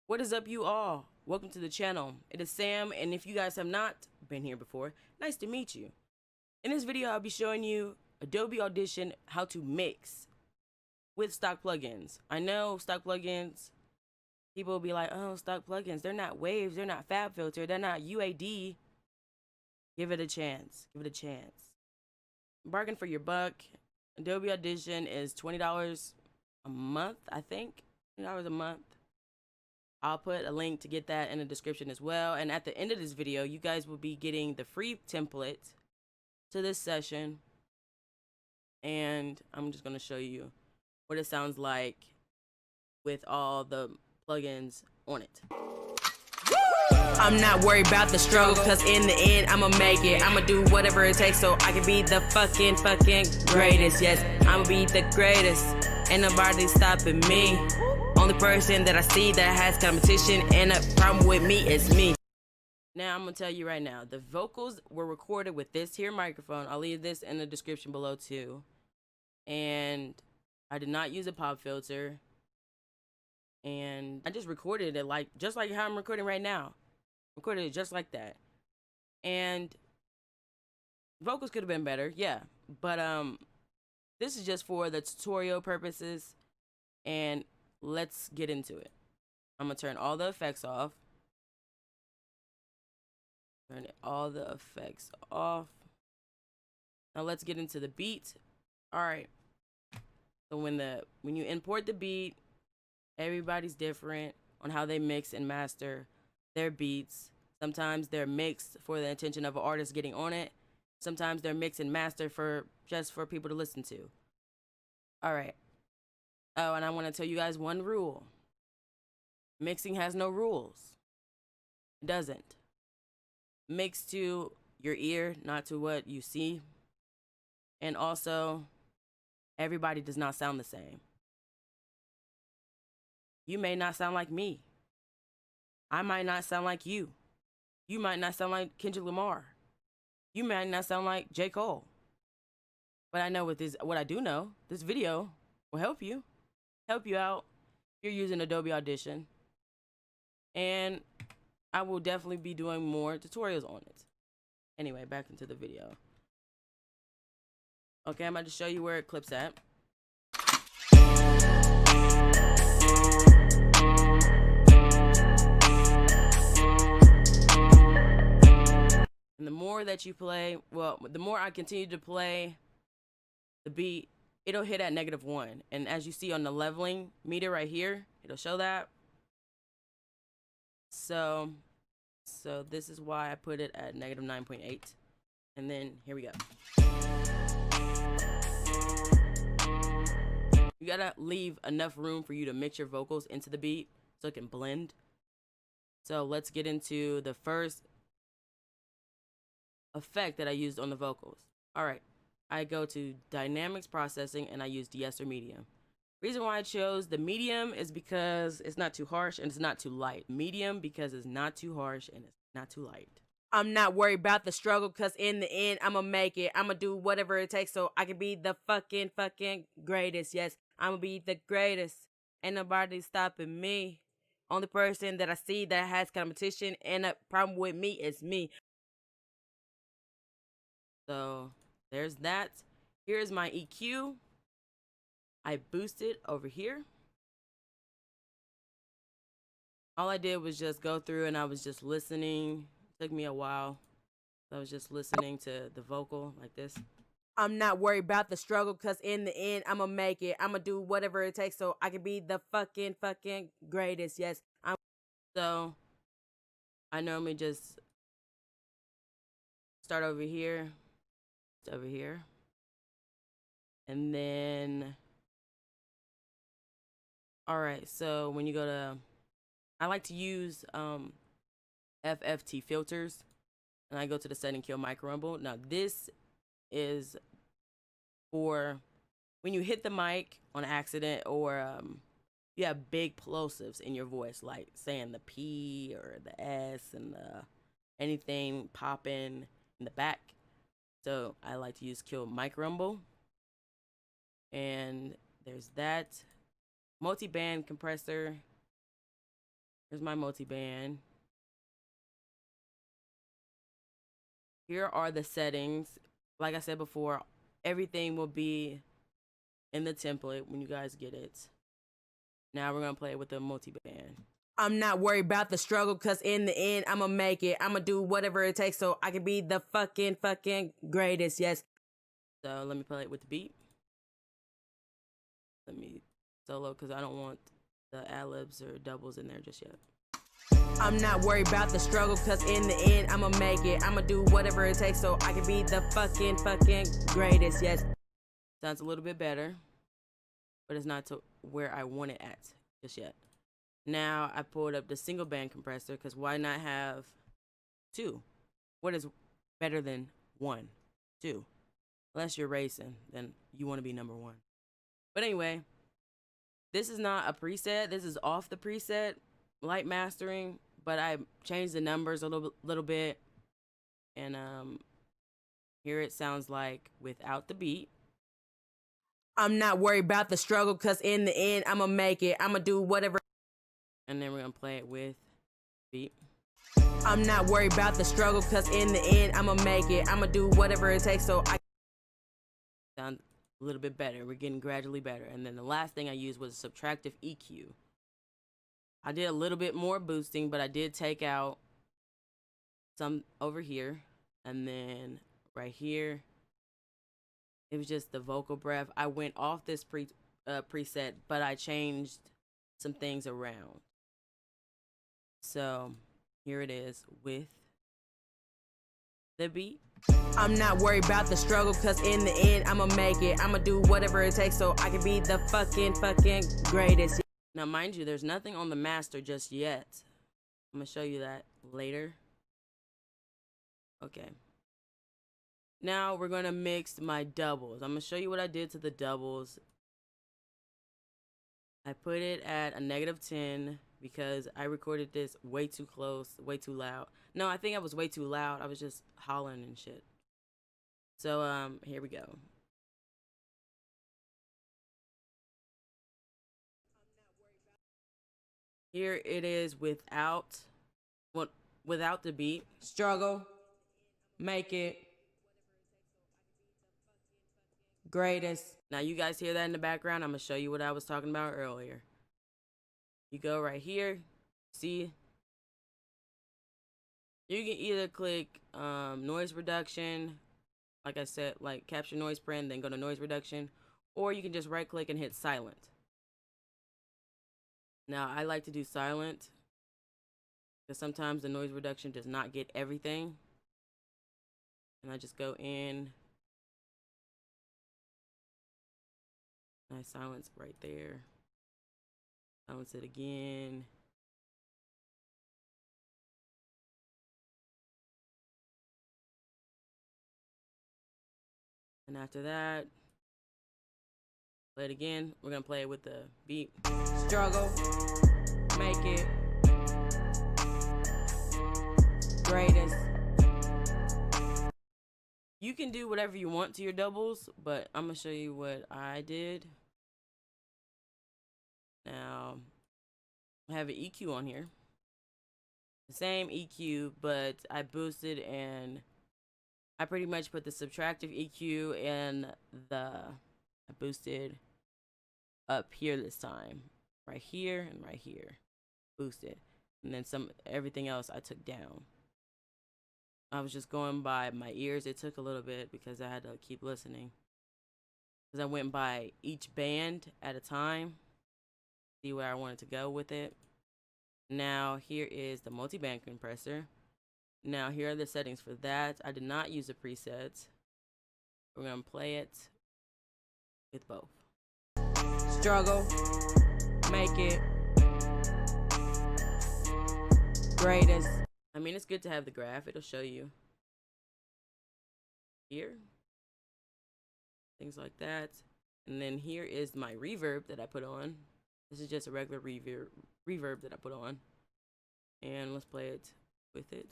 What is up, you all? Welcome to the channel. It is Sam, and if you guys have not been here before, nice to meet you. In this video, I'll be showing you Adobe Audition how to mix with stock plugins. I know stock plugins, people will be like, oh, stock plugins, they're not Waves, they're not FabFilter, they're not UAD. Give it a chance. Give it a chance. Bargain for your buck. Adobe Audition is $20 a month, I think. $20 a month. I'll put a link to get that in the description as well. And at the end of this video, you guys will be getting the free template to this session. And I'm just going to show you what it sounds like with all the plugins on it. I'm not worried about the struggle, cause in the end, I'ma make it. I'ma do whatever it takes so I can be the fucking greatest. Yes, I'ma be the greatest. Ain't nobody stopping me. Only person that I see that has competition and a problem with me is me. Now, I'm gonna tell you right now, the vocals were recorded with this here microphone. I'll leave this in the description below too. And I did not use a pop filter. And I just recorded it just like how I'm recording right now. Recorded it just like that. And vocals could have been better, yeah. But this is just for the tutorial purposes. And let's get into it. I'm gonna turn all the effects off. Turn all the effects off. Now let's get into the beat. All right. So when you import the beat, everybody's different on how they mix and master their beats. Sometimes they're mixed for the intention of an artist getting on it. Sometimes they're mixed and mastered just for people to listen to. All right. Oh, and I want to tell you guys one rule. Mixing has no rules. It doesn't. Mix to your ear, not to what you see. And also, everybody does not sound the same. You may not sound like me. I might not sound like you. You might not sound like Kendrick Lamar. You might not sound like J. Cole. But I know what I do know, this video will help you out. You're using Adobe Audition. And I will definitely be doing more tutorials on it. Anyway, back into the video. Okay, I'm about to show you where it clips at. And the more that you play, well, the more I continue to play the beat, it'll hit at -1. And as you see on the leveling meter right here, it'll show that. So this is why I put it at -9.8. And then here we go. You gotta leave enough room for you to mix your vocals into the beat so it can blend. So let's get into the first effect that I used on the vocals. All right. I go to dynamics processing and I use de-esser medium. Reason why I chose the medium is because it's not too harsh and it's not too light. Medium because it's not too harsh and it's not too light. I'm not worried about the struggle because in the end, I'ma make it. I'ma do whatever it takes so I can be the fucking greatest. Yes, I'ma be the greatest. Ain't nobody stopping me. Only person that I see that has competition and a problem with me is me. So there's that. Here's my EQ. I boosted over here. All I did was just go through and I was just listening. It took me a while. I was just listening to the vocal like this. I'm not worried about the struggle because in the end, I'ma make it. I'ma do whatever it takes so I can be the fucking greatest. Yes. So I normally just start over here. Over here. And then all right, so when you go to, I like to use FFT filters, and I go to the setting kill mic rumble. Now this is for when you hit the mic on accident or you have big plosives in your voice, like saying the P or the S and anything popping in the back. So I like to use kill mic rumble. And there's that. Multi-band compressor. Here's my multi-band. Here are the settings. Like I said before, everything will be in the template when you guys get it. Now we're gonna play with the multi-band. I'm not worried about the struggle, cause in the end, I'ma make it. I'ma do whatever it takes so I can be the fucking greatest, yes. So let me play it with the beat. Let me solo, cause I don't want the Adlibs or doubles in there just yet. I'm not worried about the struggle, cause in the end, I'ma make it. I'ma do whatever it takes so I can be the fucking greatest, yes. Sounds a little bit better, but it's not to where I want it at just yet. Now I pulled up the single band compressor, because why not have two? What is better than one? Two. Unless you're racing, then you want to be number one. But anyway, this is not a preset. This is off the preset, light mastering, but I changed the numbers a little bit. And here it sounds like without the beat. I'm not worried about the struggle, cause in the end, I'ma make it. I'ma do whatever. And then we're gonna play it with beat. I'm not worried about the struggle, cause in the end, I'ma make it. I'ma do whatever it takes so I sound a little bit better. We're getting gradually better. And then the last thing I used was a subtractive EQ. I did a little bit more boosting, but I did take out some over here. And then right here, it was just the vocal breath. I went off this preset, but I changed some things around. So here it is with the beat. I'm not worried about the struggle, cause in the end, I'ma make it. I'ma do whatever it takes so I can be the fucking greatest. Now, mind you, there's nothing on the master just yet. I'm gonna show you that later. Okay. Now we're gonna mix my doubles. I'm gonna show you what I did to the doubles. I put it at a -10 because I recorded this way too close, way too loud. No, I think I was way too loud. I was just hollering and shit. So here we go. Here it is without the beat. Struggle, make it greatest. Now you guys hear that in the background? I'm gonna show you what I was talking about earlier. You go right here, see? You can either click noise reduction, like I said, like capture noise print, then go to noise reduction, or you can just right click and hit silent. Now I like to do silent because sometimes the noise reduction does not get everything. And I just go in. I silence right there. Silence it again. And after that, play it again. We're gonna play it with the beat. Struggle, make it greatest. You can do whatever you want to your doubles, but I'm gonna show you what I did. Now, I have an EQ on here. The same EQ, but I boosted and I pretty much put the subtractive EQ and I boosted up here this time. Right here and right here. Boosted. And then everything else I took down. I was just going by my ears. It took a little bit because I had to keep listening. Because I went by each band at a time. See where I wanted to go with it. Now here is the multi-band compressor. Now here are the settings for that. I did not use the presets. We're gonna play it with both. Struggle, make it greatest. I mean, it's good to have the graph. It'll show you here, things like that. And then here is my reverb that I put on. This is just a regular reverb that I put on. And let's play it with it.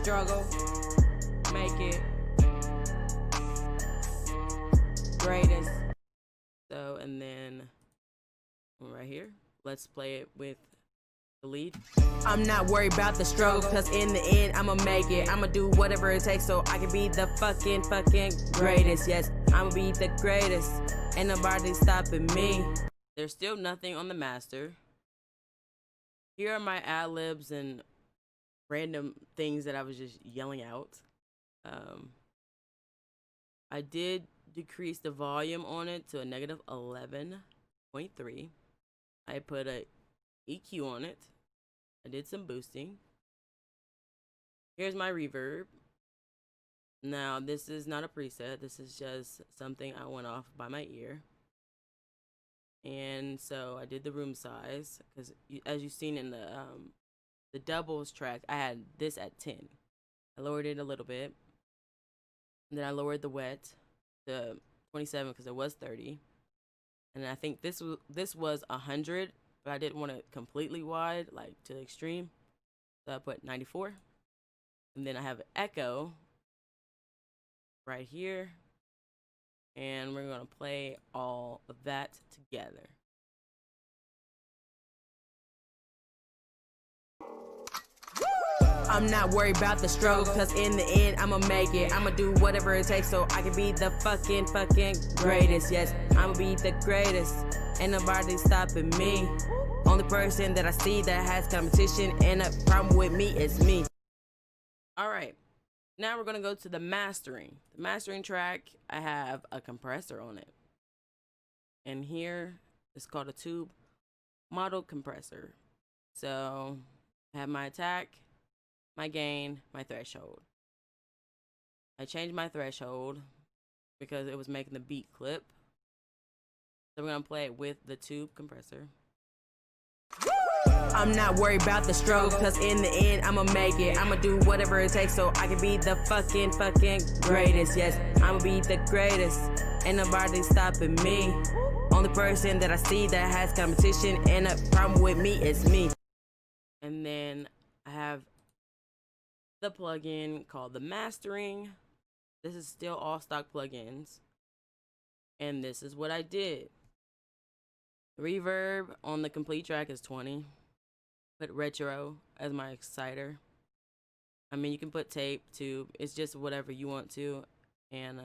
Struggle, make it greatest. So, and then right here, let's play it with Delete. I'm not worried about the struggle, cause in the end, I'ma make it. I'ma do whatever it takes so I can be the fucking greatest. Yes, I'ma be the greatest. Ain't nobody stopping me. There's still nothing on the master. Here are my ad-libs and random things that I was just yelling out. I did decrease the volume on it to a negative 11.3. I put a EQ on it. I did some boosting. Here's my reverb. Now, this is not a preset. This is just something I went off by my ear. And so I did the room size, because as you've seen in the doubles track, I had this at 10. I lowered it a little bit. And then I lowered the wet to 27 because it was 30. And I think this was 100, but I didn't want it completely wide, like to the extreme. So I put 94. And then I have an echo right here. And we're going to play all of that together. I'm not worried about the struggle, cause in the end, I'ma make it. I'ma do whatever it takes so I can be the fucking greatest. Yes, I'ma be the greatest. Ain't nobody stopping me. Only person that I see that has competition and a problem with me is me. Alright, now we're gonna go to the mastering. The mastering track, I have a compressor on it. And here, it's called a tube model compressor. So, I have my attack, my gain, my threshold. I changed my threshold because it was making the beat clip. So we're gonna play it with the tube compressor. I'm not worried about the struggle, cause in the end, I'ma make it. I'ma do whatever it takes so I can be the fucking greatest. Yes, I'ma be the greatest. Ain't nobody stopping me. Only person that I see that has competition and a problem with me is me. And then I have the plugin called the mastering. This is still all stock plugins. And this is what I did. Reverb on the complete track is 20. Put retro as my exciter. I mean, you can put tape too. It's just whatever you want to. And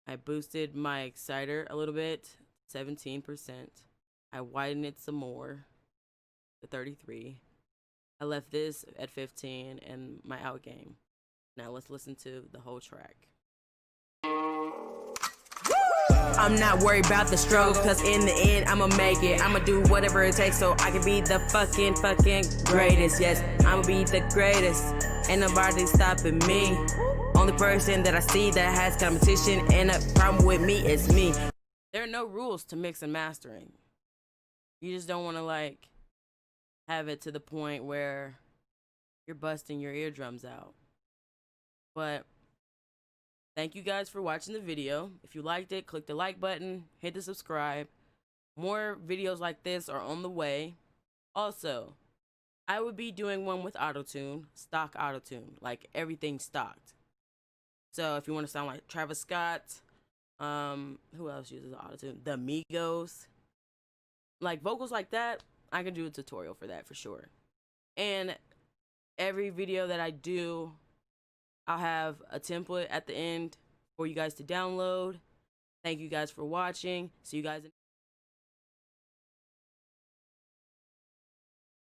I boosted my exciter a little bit, 17%. I widened it some more to 33. I left this at 15 and my out game. Now let's listen to the whole track. I'm not worried about the struggle, cause in the end, I'ma make it. I'ma do whatever it takes so I can be the fucking greatest. Yes, I'ma be the greatest. Ain't nobody stopping me. Only person that I see that has competition and a problem with me is me. There are no rules to mix and mastering. You just don't want to like have it to the point where you're busting your eardrums out. But thank you guys for watching the video. If you liked it, click the like button, hit the subscribe. More videos like this are on the way. Also, I would be doing one with Auto-Tune, stock Auto-Tune, like everything stocked. So if you want to sound like Travis Scott, who else uses Auto-Tune? The Migos. Like vocals like that, I can do a tutorial for that for sure. And every video that I do, I'll have a template at the end for you guys to download. Thank you guys for watching. See you guys in